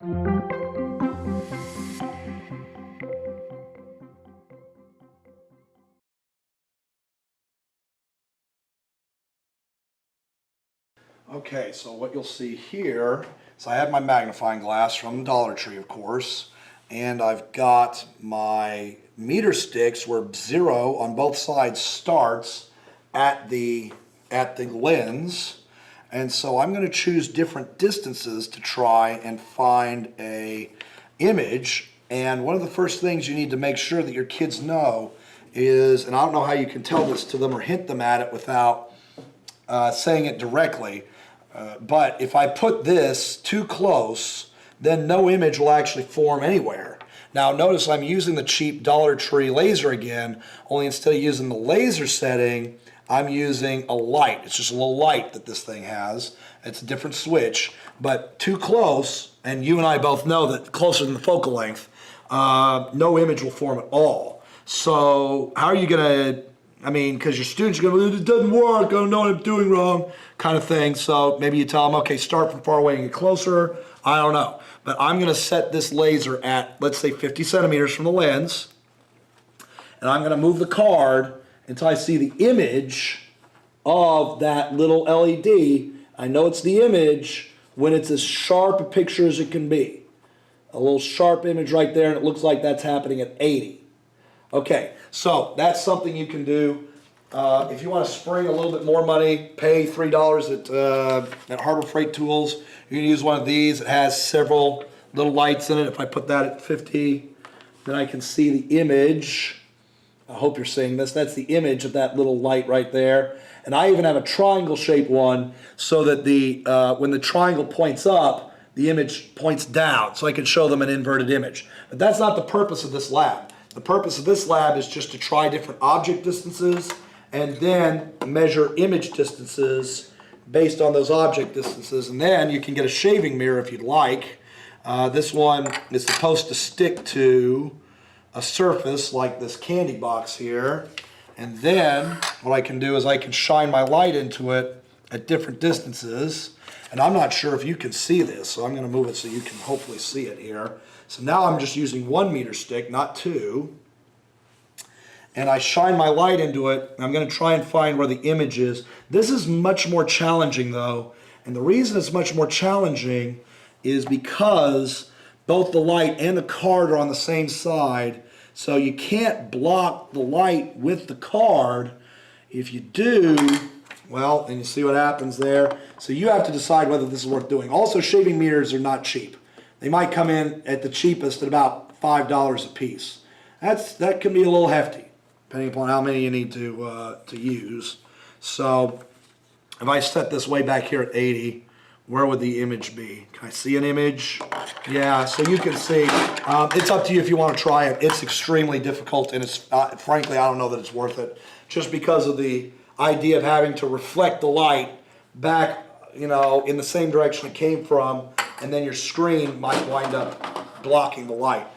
Okay, so what you'll see here is I have my magnifying glass from Dollar Tree, of course, and I've got my meter sticks where 0 on both sides starts at the lens. And so I'm going to choose different distances to try and find a image. And one of the first things you need to make sure that your kids know is, and I don't know how you can tell this to them or hint them at it without saying it directly, but if I put this too close, then no image will actually form anywhere. Now notice I'm using the cheap Dollar Tree laser again, only instead of using the laser setting, I'm using a light. It's just a little light that this thing has. It's a different switch, but too close, and you and I both know that closer than the focal length, no image will form at all. So how are you gonna, because your students are going to, it doesn't work, I don't know what I'm doing wrong, kind of thing. So maybe you tell them, okay, start from far away and get closer. I don't know. But I'm going to set this laser at, let's say, 50 centimeters from the lens. And I'm going to move the card until I see the image of that little LED. I know it's the image when it's as sharp a picture as it can be. A little sharp image right there, and it looks like that's happening at 80. Okay, so that's something you can do. If you want to spring a little bit more money, pay $3 at Harbor Freight Tools. You can use one of these. It has several little lights in it. If I put that at 50, then I can see the image. I hope you're seeing this. That's the image of that little light right there. And I even have a triangle-shaped one so that when the triangle points up, the image points down, so I can show them an inverted image. But that's not the purpose of this lab. The purpose of this lab is just to try different object distances and then measure image distances based on those object distances. And then you can get a shaving mirror if you'd like. This one is supposed to stick to a surface like this candy box here. And then what I can do is I can shine my light into it at different distances. And I'm not sure if you can see this, so I'm going to move it so you can hopefully see it here. So now I'm just using 1 meter stick, not 2. And I shine my light into it, and I'm going to try and find where the image is. This is much more challenging, though. And the reason it's much more challenging is because both the light and the card are on the same side. So you can't block the light with the card. If you do, well, then you see what happens there. So you have to decide whether this is worth doing. Also, shaving mirrors are not cheap. They might come in at the cheapest at about $5 a piece. That can be a little hefty, depending upon how many you need to use. So if I set this way back here at 80, where would the image be? Can I see an image? Yeah, so you can see. It's up to you if you want to try it. It's extremely difficult, and it's frankly, I don't know that it's worth it, just because of the idea of having to reflect the light back, in the same direction it came from, and then your screen might wind up blocking the light.